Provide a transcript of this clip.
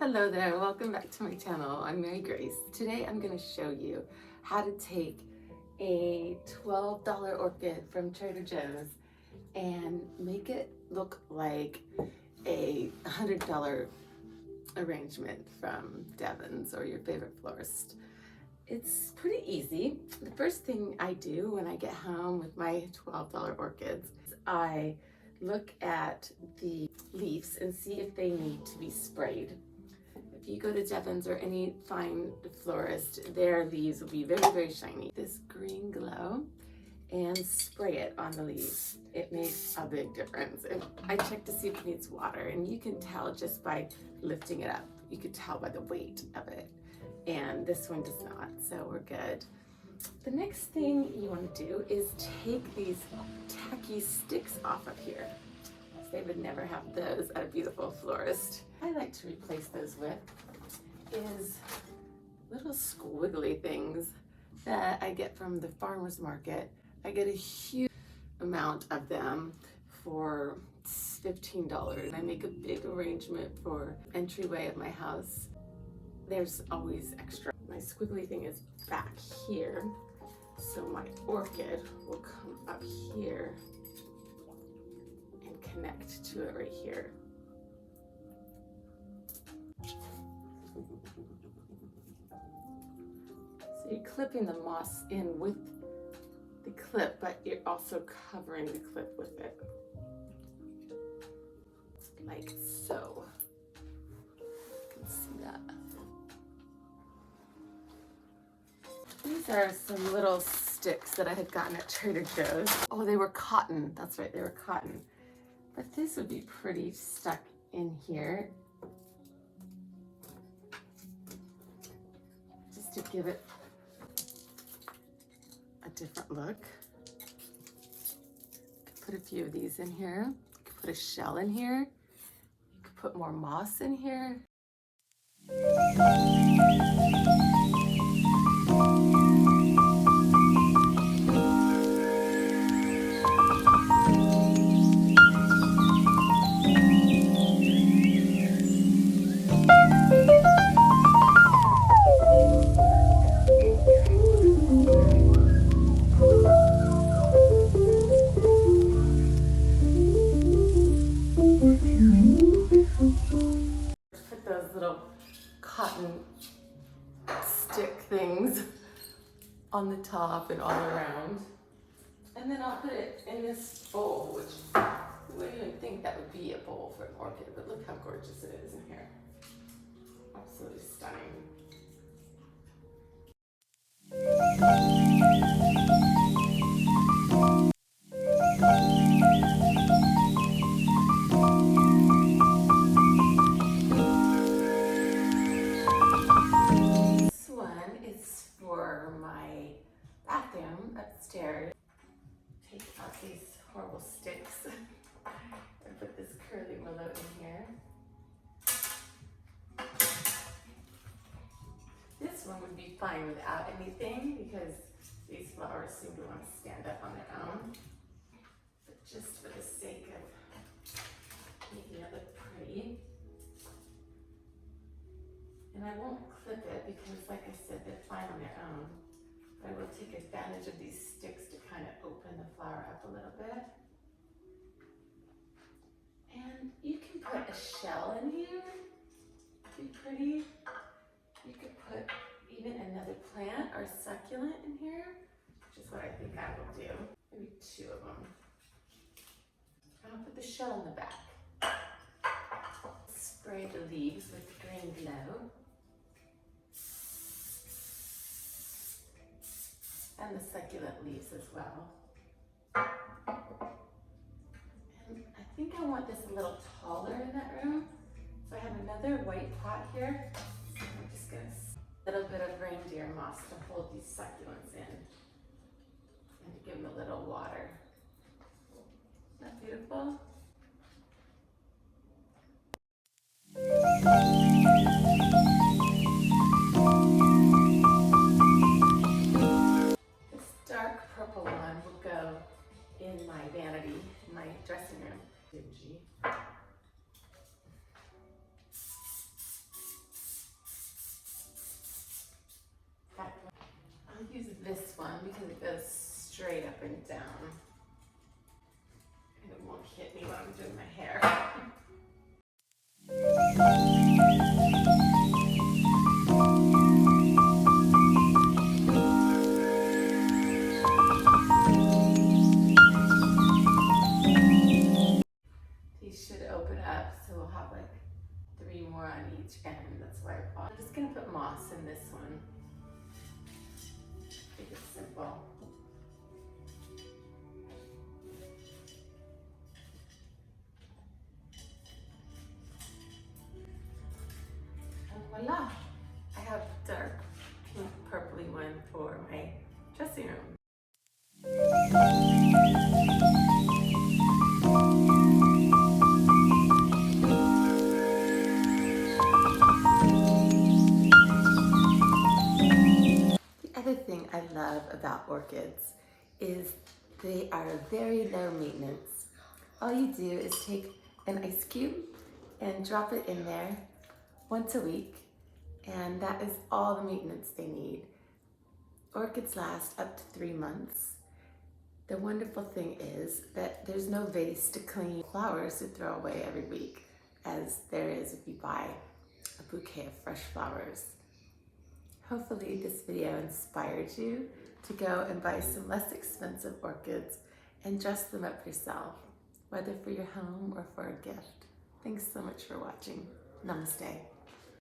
Hello there, welcome back to my channel. I'm Marygrace. Today I'm going to show you how to take a $12 orchid from Trader Joe's and make it look like a $100 arrangement from Devon's or your favorite florist. It's pretty easy. The first thing I do when I get home with my $12 orchids is I look at the leaves and see if they need to be sprayed. If you go to Devon's or any fine florist, their leaves will be very, very shiny. This green glow, and spray it on the leaves. It makes a big difference. And I check to see if it needs water, and you can tell just by lifting it up. You can tell by the weight of it. And this one does not, so we're good. The next thing you want to do is take these tacky sticks off of here. They would never have those at a beautiful florist. I like to replace those with is little squiggly things that I get from the farmer's market. I get a huge amount of them for $15. I make a big arrangement for entryway of my house. There's always extra. My squiggly thing is back here, so my orchid will come up here and connect to it right here. So you're clipping the moss in with the clip, but you're also covering the clip with it, like so. You can see that. These are some little sticks that I had gotten at Trader Joe's. Oh, they were cotton. That's right, they were cotton. But this would be pretty stuck in here, just to give it a different look. You could put a few of these in here. You could put a shell in here. You could put more moss in here. Put those little cotton stick things on the top and all around. And then I'll put it in this bowl, which you wouldn't even think that would be a bowl for an orchid, but look how gorgeous it is in here. Absolutely stunning. This one is for my bathroom upstairs. Take out these horrible sticks and put this curly willow in here. This one would be fine without anything because these flowers seem to want to stand up on their own. But just for the sake of making it look pretty. And I won't clip it because, like I said, they're fine on their own. But I will take advantage of these sticks to kind of open the flower up a little bit. And you can put a shell in here. Be pretty. You could put even another plant or succulent in here, which is what I think I will do. Maybe two of them. And I'll put the shell in the back. Spray the leaves with green glow. And the succulent leaves as well. And I think I want this a little taller in that room. So I have another white pot here. So I'm just gonna a little bit of reindeer moss to hold these succulents in and to give them a little water. Isn't that beautiful? This dark purple one will go in my vanity, in my dressing room. Dingy. more on each end. That's why I bought. I'm just gonna put moss in this one. Keep it simple. And voila! I have dark pink purpley one for my dressing room. The other thing I love about orchids is they are very low maintenance. All you do is take an ice cube and drop it in there once a week, and that is all the maintenance they need. Orchids last up to 3 months. The wonderful thing is that there's no vase to clean, flowers to throw away every week, as there is if you buy a bouquet of fresh flowers. Hopefully this video inspired you to go and buy some less expensive orchids and dress them up yourself, whether for your home or for a gift. Thanks so much for watching. Namaste.